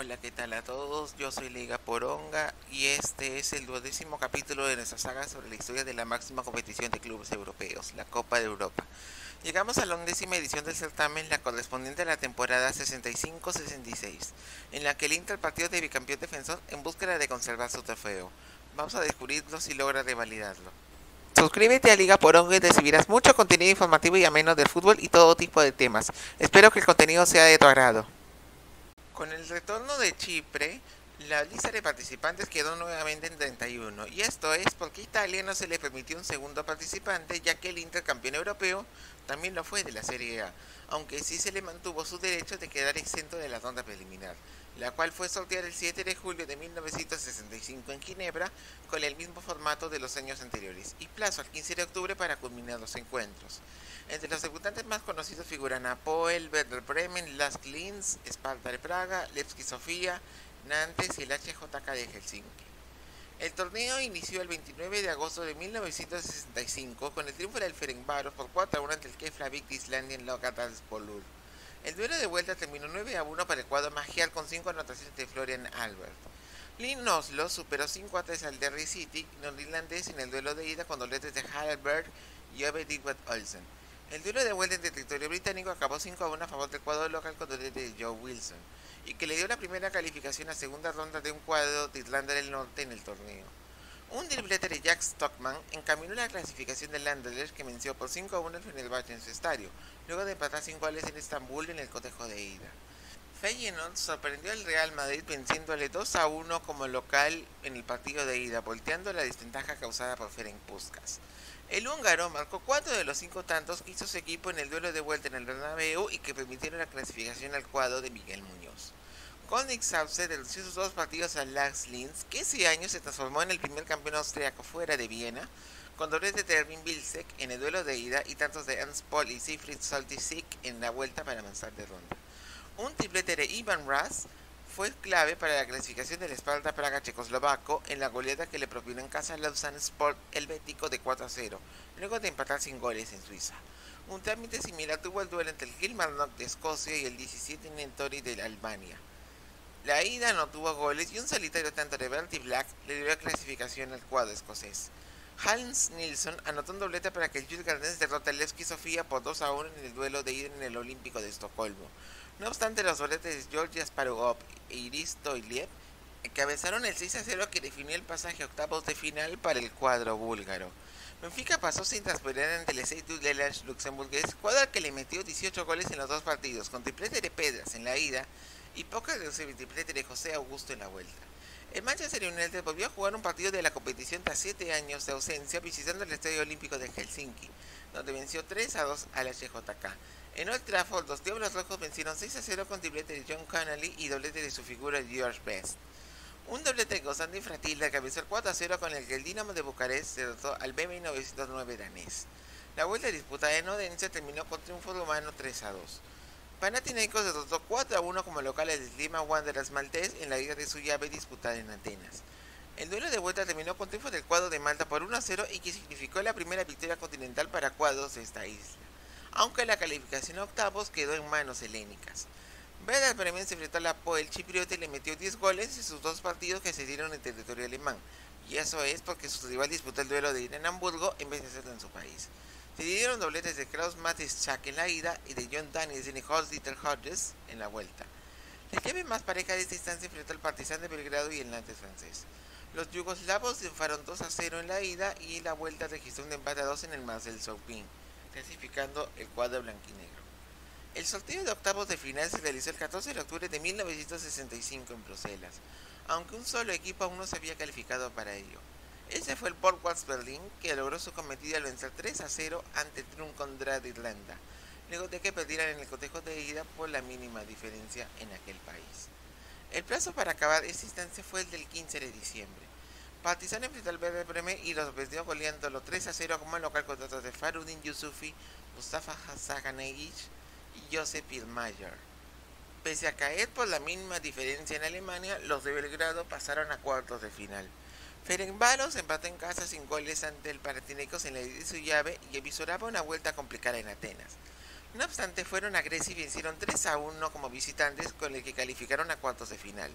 Hola, ¿qué tal a todos? Yo soy Liga Poronga y este es el 12º capítulo de nuestra saga sobre la historia de la máxima competición de clubes europeos, la Copa de Europa. Llegamos a la 11ª edición del certamen, la correspondiente a la temporada 65-66, en la que el Inter partió de bicampeón defensor en búsqueda de conservar su trofeo. Vamos a descubrirlo si logra revalidarlo. Suscríbete a Liga Poronga y recibirás mucho contenido informativo y ameno del fútbol y todo tipo de temas. Espero que el contenido sea de tu agrado. Con el retorno de Chipre, la lista de participantes quedó nuevamente en 31, y esto es porque a Italia no se le permitió un segundo participante, ya que el Inter campeón europeo también lo fue de la Serie A, aunque sí se le mantuvo su derecho de quedar exento de la ronda preliminar, la cual fue sorteada el 7 de julio de 1965 en Ginebra, con el mismo formato de los años anteriores, y plazo al 15 de octubre para culminar los encuentros. Entre los debutantes más conocidos figuran Apoel, Werder Bremen, Lask Linz, Sparta de Praga, Levski Sofía, Nantes y el HJK de Helsinki. El torneo inició el 29 de agosto de 1965 con el triunfo del Ferencváros por 4-1 ante el Keflavik de Islandia en Laugardaspolur. El duelo de vuelta terminó 9-1 para el cuadro magiar con 5 anotaciones de Florian Albert. Lyn Oslo superó 5-3 al Derry City nordirlandés en el duelo de ida con dobletes de Heidelberg y Ove Digward Olsen. El duelo de vuelta en territorio británico acabó 5-1 a favor del cuadro local con doblete de Joe Wilson, y que le dio la primera calificación a segunda ronda de un cuadro de Irlanda del Norte en el torneo. Un triplete de Jack Stockman encaminó la clasificación del Anderlecht, que venció por 5-1 al Fenerbahce en su estadio, luego de empatar 5 goles en Estambul en el cotejo de ida. Feyenoord sorprendió al Real Madrid venciéndole 2-1 como local en el partido de ida, volteando la desventaja causada por Ferenc Puskás. El húngaro marcó 4 de los 5 tantos que hizo su equipo en el duelo de vuelta en el Bernabéu y que permitieron la clasificación al cuadro de Miguel Muñoz. Koenig Sauce redució sus 2 partidos al Lask Linz, que ese año se transformó en el primer campeón austriaco fuera de Viena, con doblete de Erwin Wilczek en el duelo de ida y tantos de Ernst Pohl y Siegfried Soltysik en la vuelta para avanzar de ronda. Un triplete de Ivan Ras fue clave para la clasificación del Sparta Praga checoslovaco en la goleada que le propinó en casa al Lausanne Sport helvético de 4-0, luego de empatar sin goles en Suiza. Un trámite similar tuvo el duelo entre el Kilmarnock de Escocia y el 17 Nentori de Albania. La ida no tuvo goles y un solitario tanto de Bertie Black le dio la clasificación al cuadro escocés. Hans Nilsson anotó un doblete para que el Jules Gardens derrota al Levski Sofía por 2-1 en el duelo de ida en el Olímpico de Estocolmo. No obstante, los dobletes de Georgi Asparugov e Iris Toiliev encabezaron el 6-0 que definió el pasaje a octavos de final para el cuadro búlgaro. Benfica pasó sin transferir ante el Stade de la luxemburgués, cuadro al que le metió 18 goles en los dos partidos, con triplete de Pedras en la ida y poca de triplete de José Augusto en la vuelta. El Manchester United volvió a jugar un partido de la competición tras 7 años de ausencia visitando el Estadio Olímpico de Helsinki, donde venció 3-2 al HJK. En Old Trafford, los Diablos Rojos vencieron 6-0 con triplete de John Connolly y doblete de su figura George Best. Un doblete gozando infantil encabezó el 4-0 con el que el Dinamo de Bucarest derrotó al BB 909 danés. La vuelta disputada en Odense terminó con triunfo rumano 3-2. Panathinaikos derrotó 4-1 como locales de Lima Wanderers maltés en la liga de su llave disputada en Atenas. El duelo de vuelta terminó con triunfo del cuadro de Malta por 1-0 y que significó la primera victoria continental para cuadros de esta isla, aunque la calificación a octavos quedó en manos helénicas. Werder Bremen se enfrentó al Apoel chipriota y le metió 10 goles en sus 2 partidos que se dieron en territorio alemán, y eso es porque su rival disputó el duelo de ida en Hamburgo en vez de hacerlo en su país. Se dieron dobletes de Klaus Matischak en la ida y de John Daniels y Horst Dieter Hodges en la vuelta. La llave más pareja de esta instancia enfrentó al Partizan de Belgrado y el Nantes francés. Los yugoslavos triunfaron 2-0 en la ida y la vuelta registró un empate a 2 en el Marcel Zoupin, clasificando el cuadro blanquinegro. El sorteo de octavos de final se realizó el 14 de octubre de 1965 en Bruselas, aunque un solo equipo aún no se había calificado para ello. Ese fue el Borgward Berlin, que logró su cometido al vencer 3-0 ante Drumcondra de Irlanda, luego de que perdieran en el cotejo de ida por la mínima diferencia en aquel país. El plazo para acabar esta instancia fue el del 15 de diciembre. Partizan enfrentó al Werder Bremen y los venció goleándolo 3-0 como local con datos de Farudin Yusufi, Mustafa Hasaganevich y Josep Ilmayer. Pese a caer por la mínima diferencia en Alemania, los de Belgrado pasaron a cuartos de final. Ferencváros empató en casa sin goles ante el Panathinaikos en la ida de su llave y avisoraba una vuelta complicada en Atenas. No obstante, fueron agresivos y vencieron 3-1 como visitantes, con el que calificaron a cuartos de final.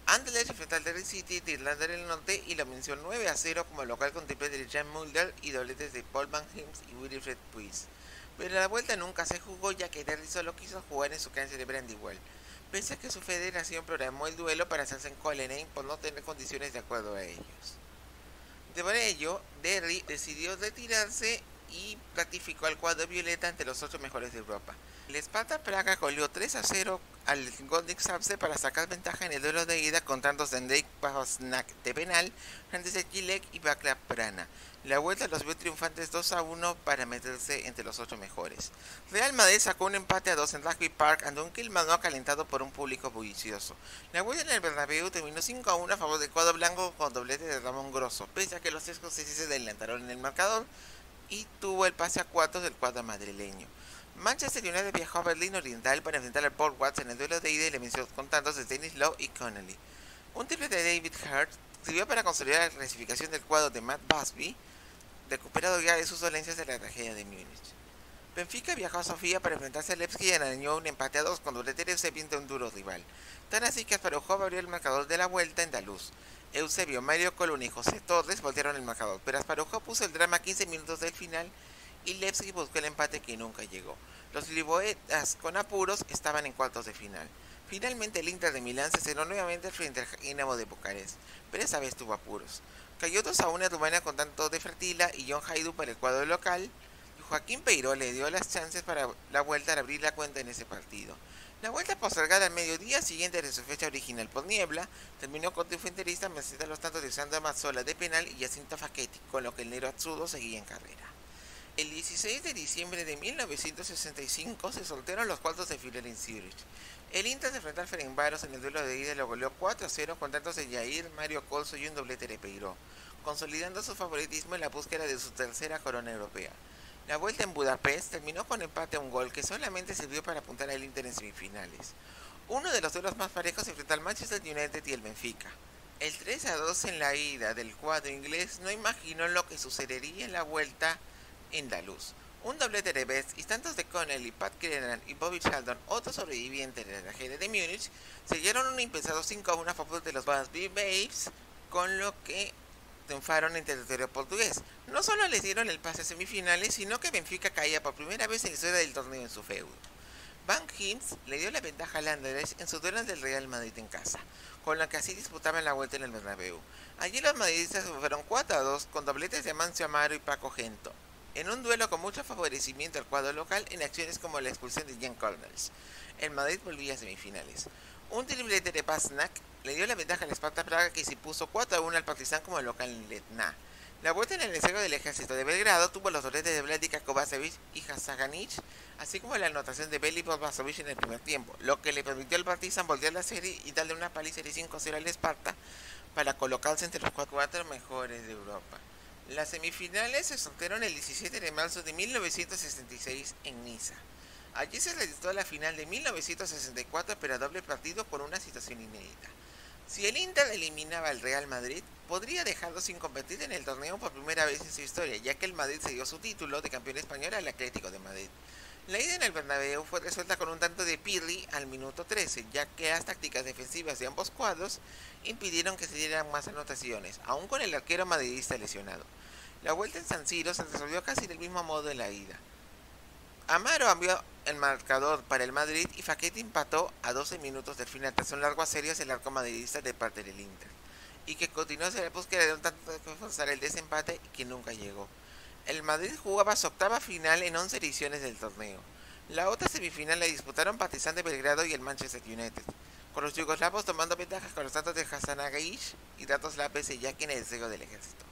Anderlecht enfrentó al Derry City de Irlanda del Norte y lo venció 9-0 como local con triplete de Jan Mulder y dobletes de Paul Van Hims y Wilfried Puis. Pero la vuelta nunca se jugó, ya que Derry solo quiso jugar en su cancha de Brandywell, pese a que su federación programó el duelo para hacerse en Coleraine por no tener condiciones de acuerdo a ellos. Por ello, Derry decidió retirarse y ratificó al cuadro violeta ante los 8 mejores de Europa. El Sparta Praga goleó 3-0 al Golden Sapse para sacar ventaja en el duelo de ida, contando Zendek Pasnak de penal, antes de Kilek y Bakla Prana. La vuelta los vio triunfantes 2-1 para meterse entre los 8 mejores. Real Madrid sacó un empate a 2 en Rugby Park ante un Kilmarnock calentado por un público bullicioso. La vuelta en el Bernabéu terminó 5-1 a favor del cuadro blanco con doblete de Ramón Grosso, pese a que los escoceses se adelantaron en el marcador y tuvo el pase a cuartos del cuadro madrileño. Manchester United viajó a Berlín Oriental para enfrentar al Port Watts en el duelo de ida y le venció con tantos de Dennis Lowe y Connolly. Un triple de David Hart sirvió para consolidar la clasificación del cuadro de Matt Busby, recuperado ya de sus dolencias de la tragedia de Múnich. Benfica viajó a Sofía para enfrentarse al Levski y arañó un empate a 2 cuando el se pinta un duro rival. Tan así que Asparuhov abrió el marcador de la vuelta en Daluz. Eusebio, Mario Colón y José Torres voltearon el marcador, pero Asparuhov puso el drama a 15 minutos del final y Levski buscó el empate que nunca llegó. Los liboetas con apuros estaban en cuartos de final. Finalmente el Inter de Milán se cerró nuevamente frente al Dinamo de Bucarest, pero esa vez tuvo apuros. Cayó 2-1 a Rumania con tanto de Fertila y John Haidu para el cuadro local, y Joaquín Peiró le dio las chances para la vuelta al abrir la cuenta en ese partido. La vuelta postergada al mediodía siguiente de su fecha original por niebla terminó con triunfo interista merced a los tantos de Sandro Mazzola de penal y Jacinto Facchetti, con lo que el Nero Azzurro seguía en carrera. El 16 de diciembre de 1965 se sortearon los cuartos de final en Zurich. El Inter se enfrentó al Ferencváros en el duelo de ida y lo goleó 4-0 con tantos de Jair, Mario Colso y un doblete de Peiró, consolidando su favoritismo en la búsqueda de su tercera corona europea. La vuelta en Budapest terminó con empate a un gol que solamente sirvió para apuntar al Inter en semifinales. Uno de los duelos más parejos se enfrentó al Manchester United y el Benfica. El 3-2 en la ida del cuadro inglés no imaginó lo que sucedería en la vuelta en Daluz. Un doblete de Best y tantos de Connelly, Pat Kieran y Bobby Charlton, otro sobreviviente de la tragedia de Múnich, sellaron un impensado 5-1 a favor de los Busby Babes, con lo que triunfaron en territorio portugués. No solo les dieron el pase a semifinales, sino que Benfica caía por primera vez en la historia del torneo en su feudo. Van Hims le dio la ventaja al Anderlecht en su duelo ante el Real Madrid en casa, con lo que así disputaban la vuelta en el Bernabéu. Allí los madridistas fueron 4-2 con dobletes de Amancio Amaro y Paco Gento, en un duelo con mucho favorecimiento al cuadro local en acciones como la expulsión de Jan Cornels. El Madrid volvía a semifinales. Un triplete de Pasnak le dio la ventaja al Sparta Praga, que se puso 4-1 al Partizan como local en Letná. La vuelta en el estadio del Ejército de Belgrado tuvo los dobletes de Vladika Kovacevic y Hasaganic, así como la anotación de Belibor Vasovic en el primer tiempo, lo que le permitió al Partizan voltear la serie y darle una paliza de 5-0 al Sparta para colocarse entre los 4 mejores de Europa. Las semifinales se sortearon el 17 de marzo de 1966 en Niza. Allí se realizó la final de 1964, pero a doble partido por una situación inédita. Si el Inter eliminaba al Real Madrid, podría dejarlo sin competir en el torneo por primera vez en su historia, ya que el Madrid se dio su título de campeón español al Atlético de Madrid. La ida en el Bernabéu fue resuelta con un tanto de Pirri al minuto 13, ya que las tácticas defensivas de ambos cuadros impidieron que se dieran más anotaciones, aún con el arquero madridista lesionado. La vuelta en San Siro se resolvió casi del mismo modo en la ida. Amaro abrió el marcador para el Madrid y Facchetti empató a 12 minutos del final tras un largo asedio hacia el arco madridista de parte del Inter, y que continuó hacia la búsqueda de un tanto de forzar el desempate y que nunca llegó. El Madrid jugaba su octava final en 11 ediciones del torneo. La otra semifinal la disputaron Partizan de Belgrado y el Manchester United, con los yugoslavos tomando ventajas con los tantos de Hasanagaic y Ratoslav Besellakin en el cego del ejército.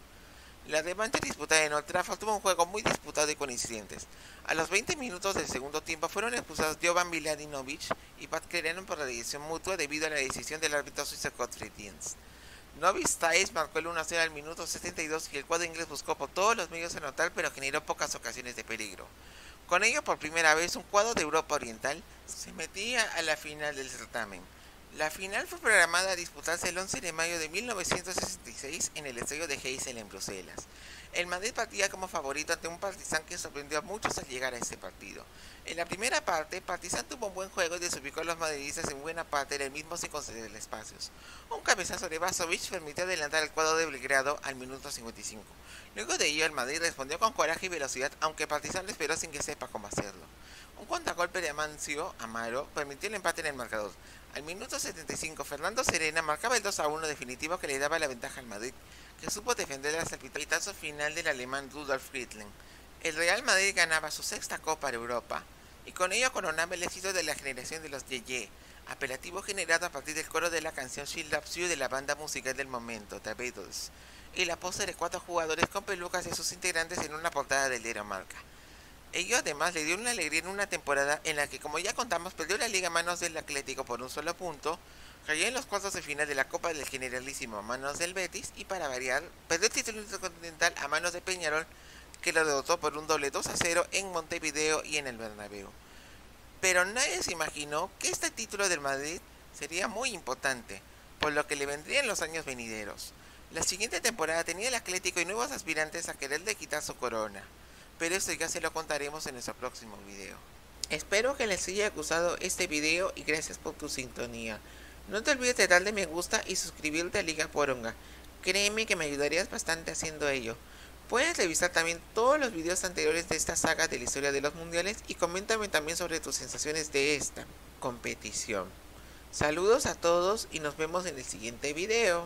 La revancha disputada en Old Trafford tuvo un juego muy disputado y con incidentes. A los 20 minutos del segundo tiempo fueron expulsados Jovan Miladinovic y Pat Kieran por la dirección mutua debido a la decisión del árbitro suizo Gottfried Dienst. Novi Stiles marcó el 1-0 al minuto 72 y el cuadro inglés buscó por todos los medios anotar, pero generó pocas ocasiones de peligro. Con ello, por primera vez, un cuadro de Europa Oriental se metía a la final del certamen. La final fue programada a disputarse el 11 de mayo de 1966 en el estadio de Heysel en Bruselas. El Madrid partía como favorito ante un Partizan que sorprendió a muchos al llegar a este partido. En la primera parte, Partizan tuvo un buen juego y desubicó a los madridistas en buena parte del mismo sin conceder espacios. Un cabezazo de Vasovic permitió adelantar al cuadro de Belgrado al minuto 55. Luego de ello, el Madrid respondió con coraje y velocidad, aunque Partizan lo esperó sin que sepa cómo hacerlo. Un contragolpe de Amancio Amaro permitió el empate en el marcador. Al minuto 75, Fernando Serena marcaba el 2-1 definitivo que le daba la ventaja al Madrid, que supo defender hasta el pitazo final del alemán Rudolf Friedling. El Real Madrid ganaba su sexta Copa de Europa y con ello coronaba el éxito de la generación de los Yeye, apelativo generado a partir del coro de la canción She Loves You de la banda musical del momento, The Beatles, y la pose de 4 jugadores con pelucas de sus integrantes en una portada del diario Marca. Ello además le dio una alegría en una temporada en la que, como ya contamos, perdió la liga a manos del Atlético por un solo punto, cayó en los cuartos de final de la Copa del Generalísimo a manos del Betis y, para variar, perdió el título intercontinental a manos de Peñarol, que lo derrotó por un doble 2-0 en Montevideo y en el Bernabéu. Pero nadie se imaginó que este título del Madrid sería muy importante, por lo que le vendría en los años venideros. La siguiente temporada tenía el Atlético y nuevos aspirantes a quererle quitar su corona, pero esto ya se lo contaremos en nuestro próximo video. Espero que les haya gustado este video y gracias por tu sintonía. No te olvides de darle me gusta y suscribirte a Liga Poronga. Créeme que me ayudarías bastante haciendo ello. Puedes revisar también todos los videos anteriores de esta saga de la historia de los mundiales y coméntame también sobre tus sensaciones de esta competición. Saludos a todos y nos vemos en el siguiente video.